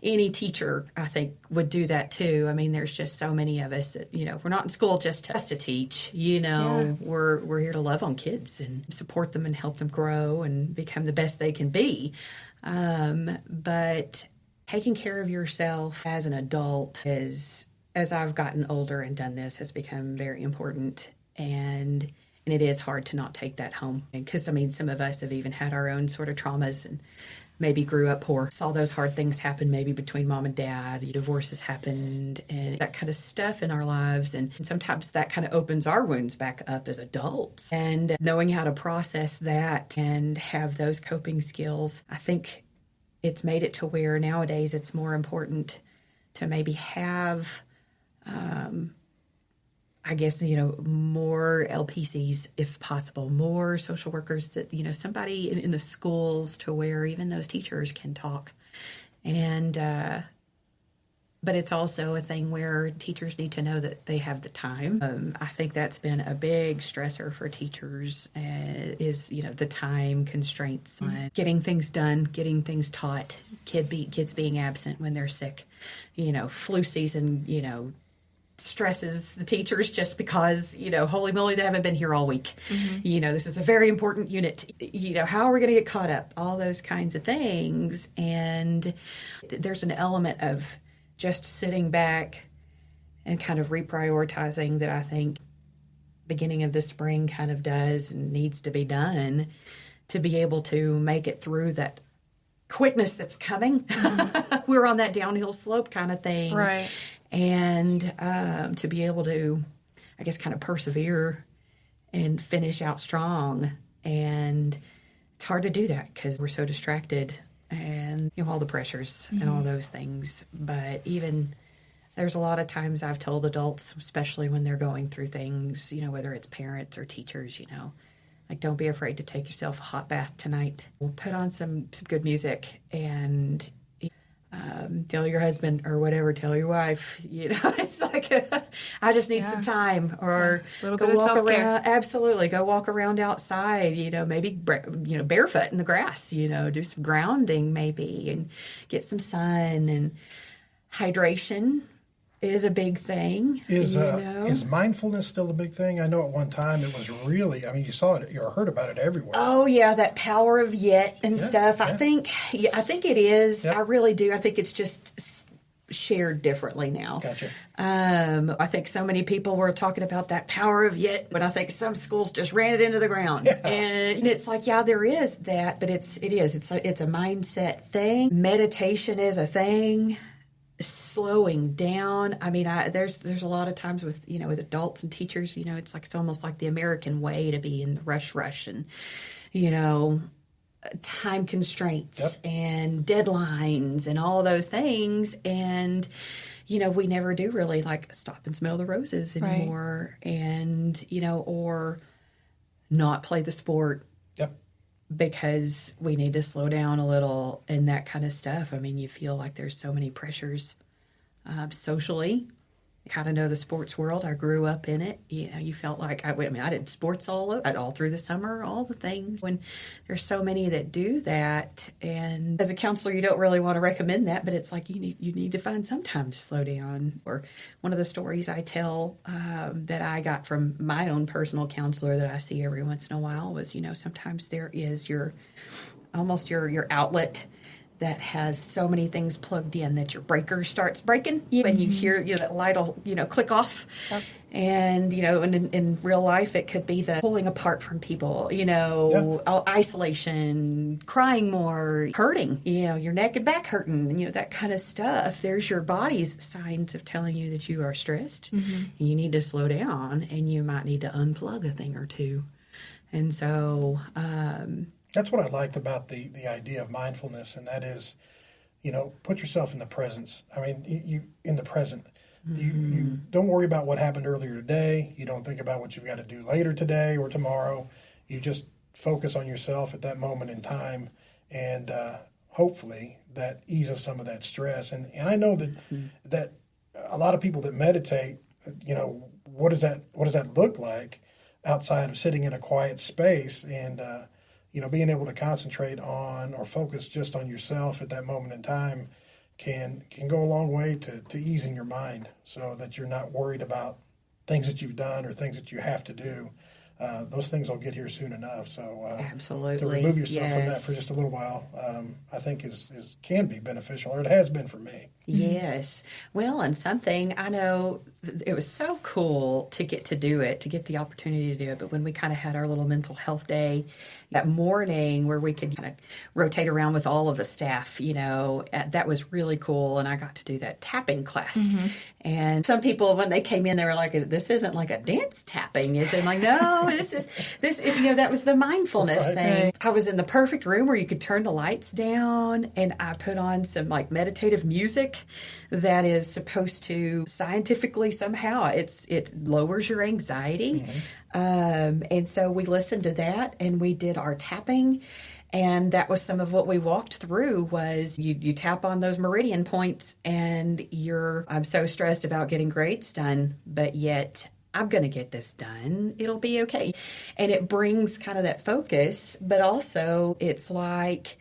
Any teacher, I think, would do that too. There's just so many of us that, we're not in school just to teach. We're here to love on kids and support them and help them grow and become the best they can be. But taking care of yourself as an adult as I've gotten older and done this, has become very important. And it is hard to not take that home. Because, some of us have even had our own sort of traumas and maybe grew up poor, saw those hard things happen maybe between mom and dad, divorces happened, and that kind of stuff in our lives. And sometimes that kind of opens our wounds back up as adults. And knowing how to process that and have those coping skills, I think it's made it to where nowadays it's more important to maybe have more LPCs, if possible, more social workers, that, somebody in the schools, to where even those teachers can talk. And, but it's also a thing where teachers need to know that they have the time. I think that's been a big stressor for teachers, is, the time constraints on getting things done, getting things taught, kids being absent when they're sick, flu season, stresses the teachers just because, holy moly, they haven't been here all week. This is a very important unit. How are we going to get caught up? All those kinds of things. And there's an element of just sitting back and kind of reprioritizing that I think beginning of the spring kind of does and needs to be done to be able to make it through that quickness that's coming. We're on that downhill slope kind of thing. Right. and to be able to, I guess, kind of persevere and finish out strong. And it's hard to do that because we're so distracted and all the pressures and all those things. But even there's a lot of times I've told adults, especially when they're going through things, whether it's parents or teachers, like, don't be afraid to take yourself a hot bath tonight. We'll put on some good music and tell your husband or whatever, tell your wife, it's like, I just need some time, or a little go bit of walk self-care. around. Absolutely. Go walk around outside, maybe, barefoot in the grass, do some grounding maybe and get some sun. And hydration is a big thing. Is mindfulness still a big thing? I know at one time it was really, you saw it, you heard about it everywhere. Oh yeah, that power of yet and stuff. Yeah. I think it is. Yep. I really do. I think it's just shared differently now. Gotcha. I think so many people were talking about that power of yet, but I think some schools just ran it into the ground. Yeah. And it's like, yeah, there is that, but it's a mindset thing. Meditation is a thing. Slowing down. There's a lot of times with with adults and teachers, it's almost like the American way to be in the rush and time constraints and deadlines and all those things, and we never do really like stop and smell the roses anymore, and or not play the sport because we need to slow down a little and that kind of stuff. You feel like there's so many pressures socially. I kind of know the sports world. I grew up in it. You felt like, I did sports all through the summer, all the things. When there's so many that do that, and as a counselor, you don't really want to recommend that, but it's like you need to find some time to slow down. Or one of the stories I tell that I got from my own personal counselor that I see every once in a while was, sometimes there is your outlet that has so many things plugged in that your breaker starts breaking, and you hear that light will click off. Yep. And and in real life it could be the pulling apart from people, isolation, crying more, hurting, your neck and back hurting, that kind of stuff. There's your body's signs of telling you that you are stressed and you need to slow down, and you might need to unplug a thing or two. And so that's what I liked about the idea of mindfulness, and that is, put yourself in the presence. You in the present. You don't worry about what happened earlier today. You don't think about what you've got to do later today or tomorrow. You just focus on yourself at that moment in time, and hopefully that eases some of that stress. And I know that a lot of people that meditate, what does that look like outside of sitting in a quiet space and being able to concentrate on or focus just on yourself at that moment in time can go a long way to easing your mind, so that you're not worried about things that you've done or things that you have to do. Those things will get here soon enough. So absolutely, to remove yourself from that for just a little while, I think can be beneficial, or it has been for me. Yes. Well, and something I know, it was so cool to get to do it, to get the opportunity to do it. But when we kind of had our little mental health day that morning where we could kind of rotate around with all of the staff, that was really cool. And I got to do that tapping class. And some people, when they came in, they were like, this isn't like a dance tapping, is it? I'm like, no, this, that was the mindfulness thing. Right. I was in the perfect room where you could turn the lights down, and I put on some like meditative music that is supposed to scientifically somehow it lowers your anxiety. And so we listened to that, and we did our tapping. And that was some of what we walked through was you tap on those meridian points, and I'm so stressed about getting grades done, but yet I'm going to get this done. It'll be okay. And it brings kind of that focus, but also it's like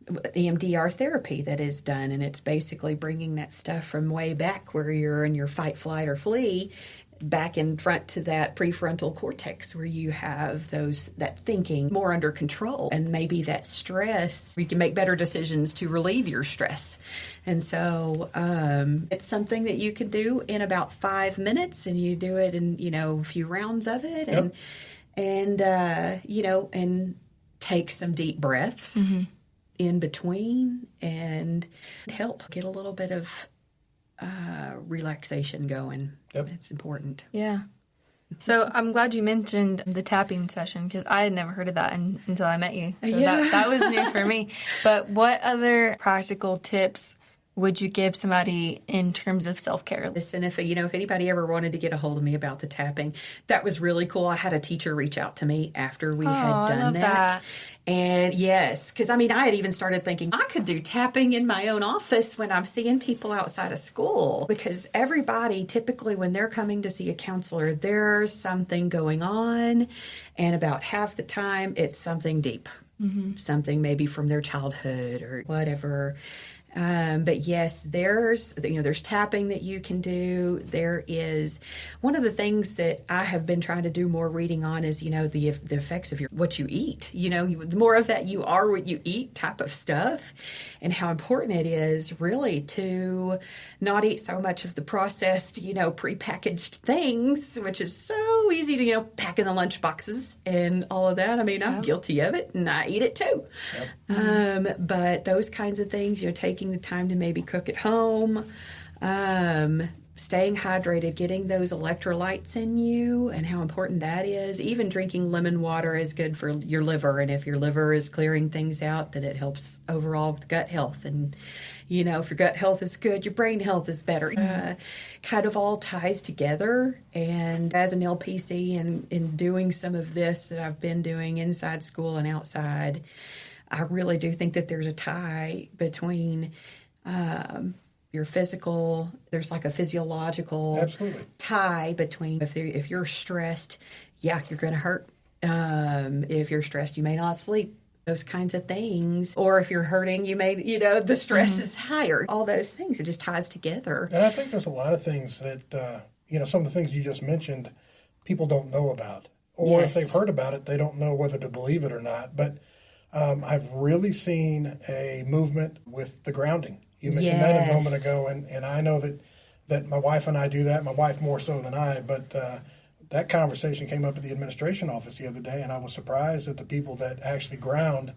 EMDR therapy that is done, and it's basically bringing that stuff from way back where you're in your fight, flight, or flee back in front to that prefrontal cortex where you have that thinking more under control, and maybe that stress, you can make better decisions to relieve your stress. And so it's something that you can do in about 5 minutes, and you do it in a few rounds of it. Yep. and take some deep breaths in between and help get a little bit of relaxation going. Yep. It's important. Yeah. So I'm glad you mentioned the tapping session because I had never heard of that until I met you. So that was new for me. But what other practical tips would you give somebody in terms of self-care? Listen, if anybody ever wanted to get a hold of me about the tapping, that was really cool. I had a teacher reach out to me after we had done I love that. And yes, because I had even started thinking I could do tapping in my own office when I'm seeing people outside of school. Because everybody, typically when they're coming to see a counselor, there's something going on. And about half the time, it's something deep. Something maybe from their childhood or whatever. But yes, there's tapping that you can do. There is one of the things that I have been trying to do more reading on is, the effects of what you eat, the more of that you are what you eat type of stuff, and how important it is really to not eat so much of the processed, prepackaged things, which is so easy to, pack in the lunch boxes and all of that. I'm guilty of it and I eat it too. Yep. But those kinds of things, taking the time to maybe cook at home, staying hydrated, getting those electrolytes in you and how important that is. Even drinking lemon water is good for your liver. And if your liver is clearing things out, then it helps overall with gut health. And, if your gut health is good, your brain health is better. Kind of all ties together. And as an LPC and in doing some of this that I've been doing inside school and outside, I really do think that there's a tie between your physical, there's like a physiological Absolutely. tie between if you're stressed, you're going to hurt. If you're stressed, you may not sleep, those kinds of things. Or if you're hurting, you may, the stress is higher. All those things, it just ties together. And I think there's a lot of things that, some of the things you just mentioned, people don't know about. Or if they've heard about it, they don't know whether to believe it or not. But I've really seen a movement with the grounding. You mentioned that a moment ago, and I know that my wife and I do that, my wife more so than I, but that conversation came up at the administration office the other day, and I was surprised at the people that actually ground,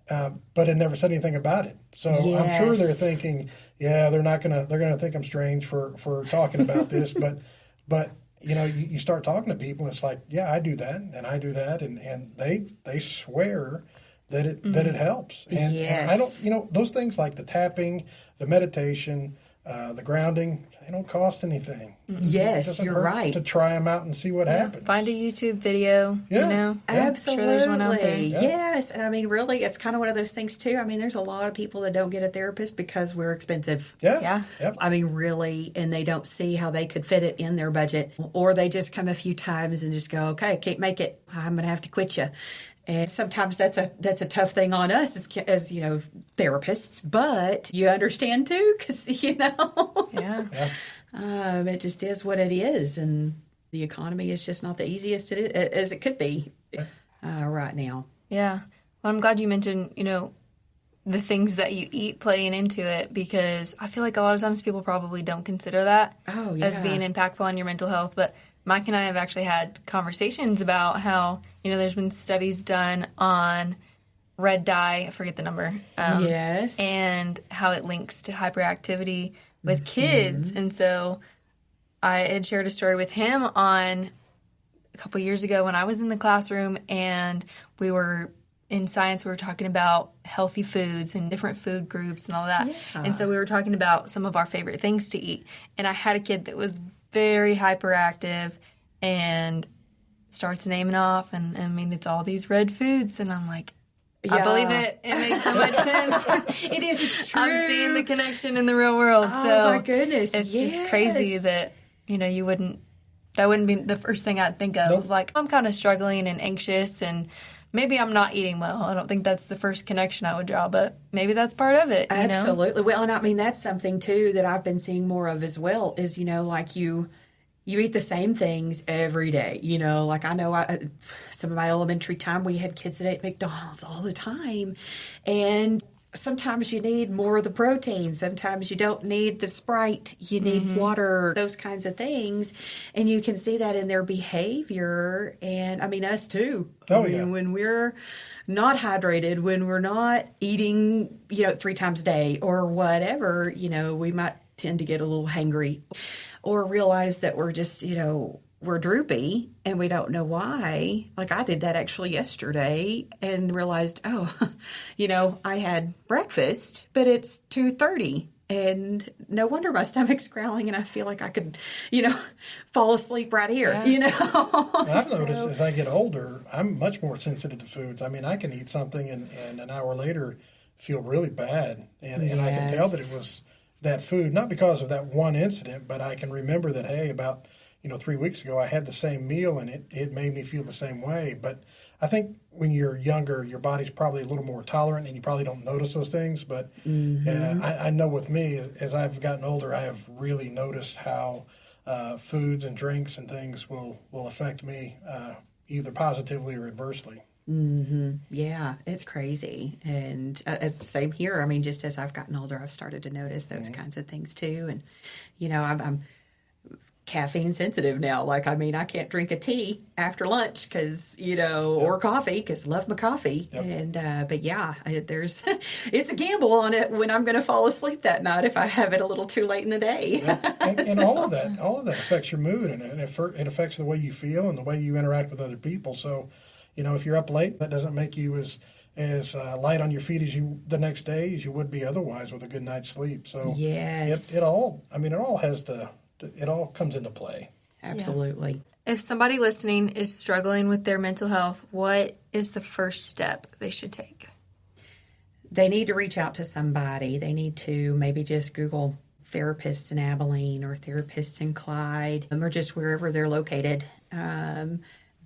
but had never said anything about it. So I'm sure they're thinking, they're gonna think I'm strange for talking about this, but you start talking to people, and it's like, I do that, and I do that, and they swear that it helps. And I don't, those things like the tapping, the meditation, the grounding, they don't cost anything. Yes, you're right. To try them out and see what happens. Find a YouTube video, Absolutely. I'm sure there's one out there. Yes, and really, it's kind of one of those things too. There's a lot of people that don't get a therapist because we're expensive. Yeah. Yep. Really, and they don't see how they could fit it in their budget, or they just come a few times and just go, okay, can't make it. I'm going to have to quit you. And sometimes that's a tough thing on us as therapists, but you understand too, because it just is what it is, and the economy is just not the easiest as it could be right now. Yeah. Well, I'm glad you mentioned the things that you eat playing into it, because I feel like a lot of times people probably don't consider that as being impactful on your mental health, but Mike and I have actually had conversations about how, there's been studies done on red dye, I forget the number, and how it links to hyperactivity with kids. And so I had shared a story with him on a couple years ago when I was in the classroom, and we were in science, we were talking about healthy foods and different food groups and all that. And so we were talking about some of our favorite things to eat. And I had a kid that was very hyperactive and starts naming off, and it's all these red foods, and I'm like, I believe it. It makes so much sense. It is. It's true. I'm seeing the connection in the real world. Oh, my goodness. It's just crazy that, that wouldn't be the first thing I'd think of. Nope. Like, I'm kind of struggling and anxious, and maybe I'm not eating well. I don't think that's the first connection I would draw, but maybe that's part of it. Absolutely. Well, and that's something too that I've been seeing more of as well is, like you eat the same things every day. Like I know some of my elementary time, we had kids that ate McDonald's all the time. And sometimes you need more of the protein. Sometimes you don't need the Sprite. You need water, those kinds of things. And you can see that in their behavior. And us too. When we're not hydrated, when we're not eating, 3 times a day or whatever, we might tend to get a little hangry or realize that we're just, we're droopy and we don't know why. Like I did that actually yesterday and realized, I had breakfast, but it's 2:30 and no wonder my stomach's growling and I feel like I could, fall asleep right here, I've noticed as I get older, I'm much more sensitive to foods. I mean, I can eat something and an hour later feel really bad. And I can tell that it was that food, not because of that one incident, but I can remember that, hey, about 3 weeks ago, I had the same meal and it made me feel the same way. But I think when you're younger, your body's probably a little more tolerant and you probably don't notice those things. But I know with me, as I've gotten older, I have really noticed how foods and drinks and things will affect me either positively or adversely. Yeah, it's crazy. And it's the same here. I mean, just as I've gotten older, I've started to notice those kinds of things too. And, I'm caffeine sensitive now. Like, I can't drink a tea after lunch because, or coffee because I love my coffee. Yep. And, but yeah, there's, it's a gamble on it when I'm going to fall asleep that night if I have it a little too late in the day. Yeah. And all of that affects your mood and it affects the way you feel and the way you interact with other people. So, if you're up late, that doesn't make you as light on your feet as you the next day as you would be otherwise with a good night's sleep. So yes, it all comes into play. Absolutely. Yeah. If somebody listening is struggling with their mental health, what is the first step they should take? They need to reach out to somebody. They need to maybe just Google therapists in Abilene or therapists in Clyde or just wherever they're located.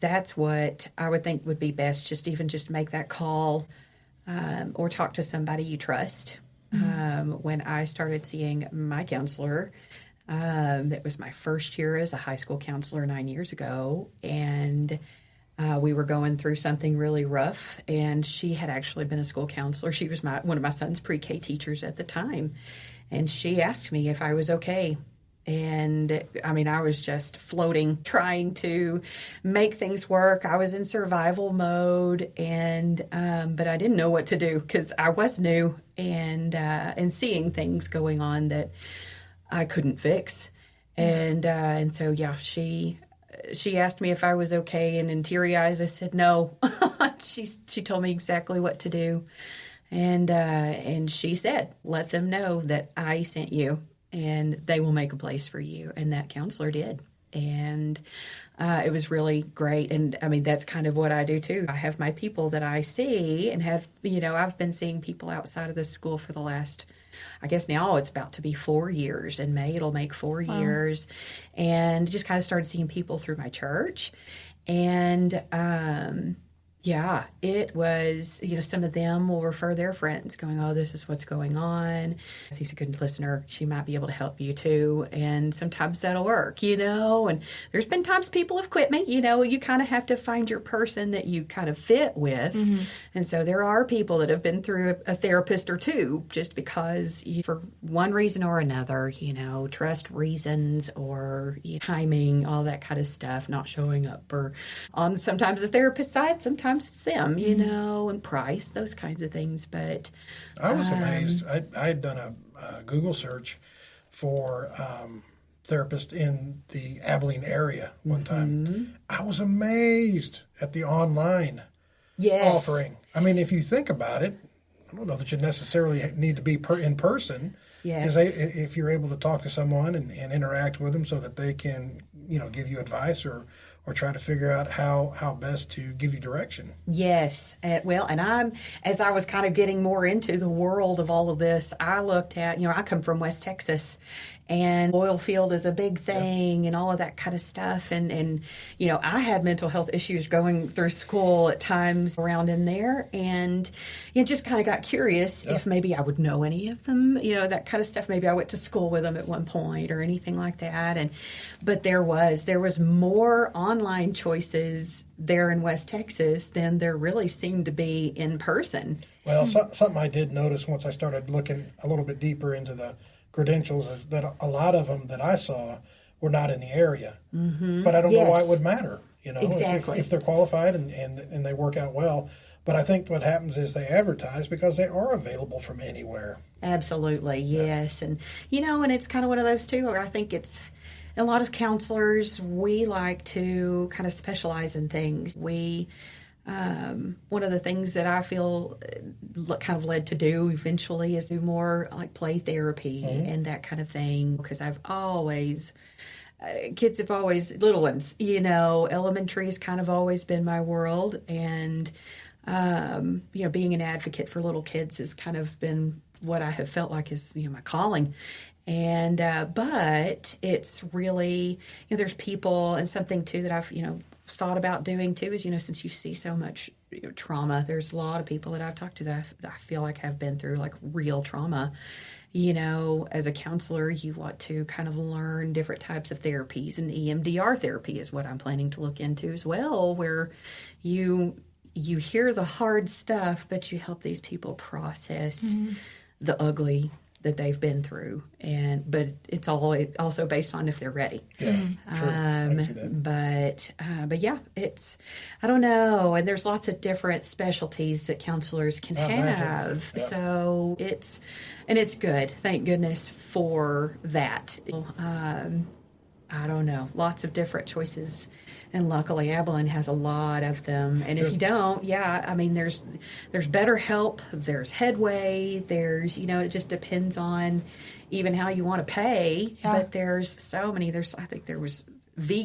That's what I would think would be best, just make that call or talk to somebody you trust. When I started seeing my counselor, that was my first year as a high school counselor 9 years ago, and we were going through something really rough, and she had actually been a school counselor. She was one of my son's pre-K teachers at the time, and she asked me if I was okay. And I was just floating, trying to make things work. I was in survival mode, and but I didn't know what to do because I was new and seeing things going on that I couldn't fix. And so she asked me if I was okay, and in teary eyes I said no. She told me exactly what to do, and she said, "Let them know that I sent you." And they will make a place for you. And that counselor did. And it was really great. And that's kind of what I do too. I have my people that I see and have, I've been seeing people outside of the school for the last, I guess now it's about to be 4 years. In May, it'll make 4 years. And just kind of started seeing people through my church. And, yeah, it was, some of them will refer their friends going, oh, this is what's going on. If he's a good listener, she might be able to help you too. And sometimes that'll work, and there's been times people have quit me, you kind of have to find your person that you kind of fit with. And so there are people that have been through a therapist or two just because for one reason or another, trust reasons or timing, all that kind of stuff, not showing up or on sometimes the therapist side, sometimes it's them, and price, those kinds of things. But I was amazed. I had done a Google search for therapist in the Abilene area one time. I was amazed at the online offering. If you think about it, I don't know that you necessarily need to be in person. Yes. If you're able to talk to someone and interact with them so that they can, give you advice or try to figure out how best to give you direction. Yes. And as I was kind of getting more into the world of all of this, I looked at, I come from West Texas, and oil field is a big thing and all of that kind of stuff. And I had mental health issues going through school at times around in there, and just kind of got curious if maybe I would know any of them, that kind of stuff. Maybe I went to school with them at one point or anything like that. But there was more online choices there in West Texas than there really seemed to be in person. Well, something I did notice once I started looking a little bit deeper into the credentials is that a lot of them that I saw were not in the area. But I don't know why it would matter, Exactly. if they're qualified and they work out well. But I think what happens is they advertise because they are available from anywhere. Absolutely, yes. And, and it's kind of one of those, too, where I think it's a lot of counselors, we like to kind of specialize in things. One of the things that I feel kind of led to do eventually is do more like play therapy and that kind of thing, because I've always... kids have always, little ones, elementary has kind of always been my world. And, being an advocate for little kids has kind of been what I have felt like is, my calling. And, but it's really, there's people, and something too that I've, thought about doing too is, since you see so much trauma, there's a lot of people that I've talked to that I feel like have been through like real trauma. As a counselor, you want to kind of learn different types of therapies, and EMDR therapy is what I'm planning to look into as well, where you hear the hard stuff, but you help these people process the ugly that they've been through, but it's also based on if they're ready. Yeah, true. I see that. But yeah, I don't know, and there's lots of different specialties that counselors can have. Yeah. So it's good. Thank goodness for that. I don't know, lots of different choices. And luckily, Abilene has a lot of them. And if you don't, there's BetterHelp, there's Headway, there's, it just depends on even how you want to pay. Yeah. But there's so many. I think there was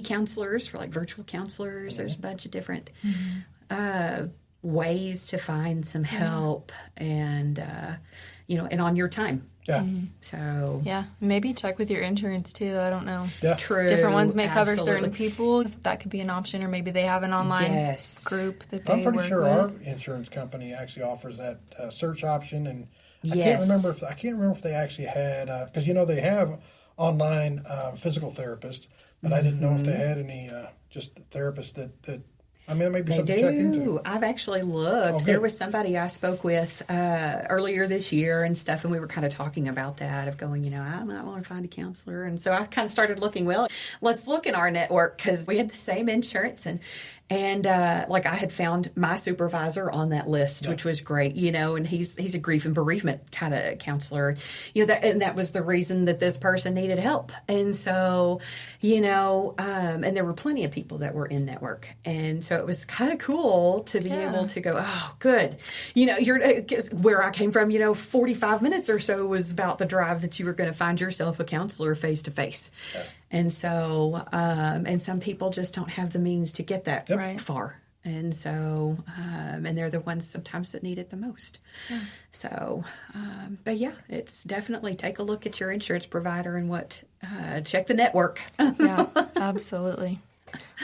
counselors for like virtual counselors. Mm-hmm. There's a bunch of different ways to find some help and, and on your time. Yeah. Mm-hmm. So yeah, maybe check with your insurance too. I don't know. Yeah. True. Different ones may cover Absolutely. certain people. That could be an option, or maybe they have an online group that they I'm pretty work sure with. our insurance company actually offers that search option, and I Yes. can't remember if they actually had because they have online physical therapists, but I didn't know if they had any just therapists that. That may be something to check into. I've actually looked. There was somebody I spoke with earlier this year and stuff, and we were kind of talking about that, of going, I might want to find a counselor. And so I kind of started looking, well, let's look in our network, because we had the same insurance. And like I had found my supervisor on that list, which was great, and he's a grief and bereavement kind of counselor, and that was the reason that this person needed help. And so, and there were plenty of people that were in network. And so it was kind of cool to be able to go, oh, good. Where I came from, 45 minutes or so was about the drive that you were going to find yourself a counselor face to face. And so, and some people just don't have the means to get that far. And so, and they're the ones sometimes that need it the most. Yeah. So, but yeah, it's definitely take a look at your insurance provider and check the network. Yeah, absolutely.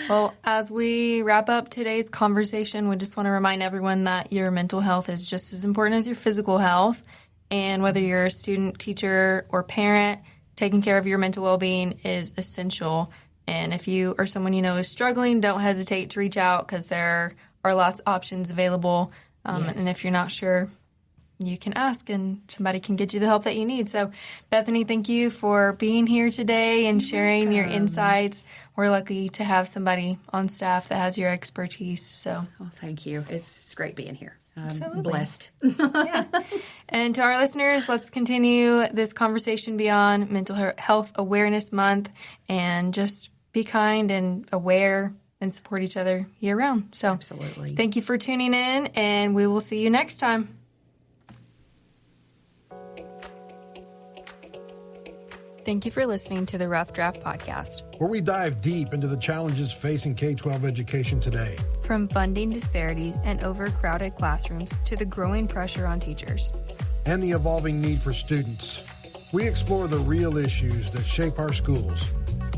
Well, as we wrap up today's conversation, we just want to remind everyone that your mental health is just as important as your physical health. And whether you're a student, teacher, or parent, taking care of your mental well-being is essential. And if you or someone you know is struggling, don't hesitate to reach out, because there are lots of options available. And if you're not sure, you can ask and somebody can get you the help that you need. So, Bethany, thank you for being here today and sharing your insights. We're lucky to have somebody on staff that has your expertise. So, thank you. It's great being here. Absolutely. Blessed. Yeah. And to our listeners, let's continue this conversation beyond Mental Health Awareness Month, and just be kind and aware and support each other year round. So absolutely. Thank you for tuning in, and we will see you next time. Thank you for listening to the Rough Draft Podcast. Where we dive deep into the challenges facing K-12 education today. From funding disparities and overcrowded classrooms to the growing pressure on teachers. And the evolving need for students. We explore the real issues that shape our schools.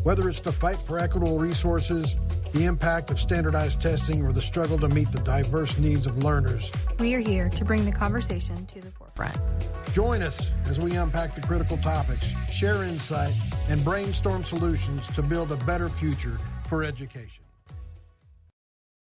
Whether it's the fight for equitable resources, the impact of standardized testing, or the struggle to meet the diverse needs of learners. We are here to bring the conversation to the forefront. Join us as we unpack the critical topics, share insight, and brainstorm solutions to build a better future for education.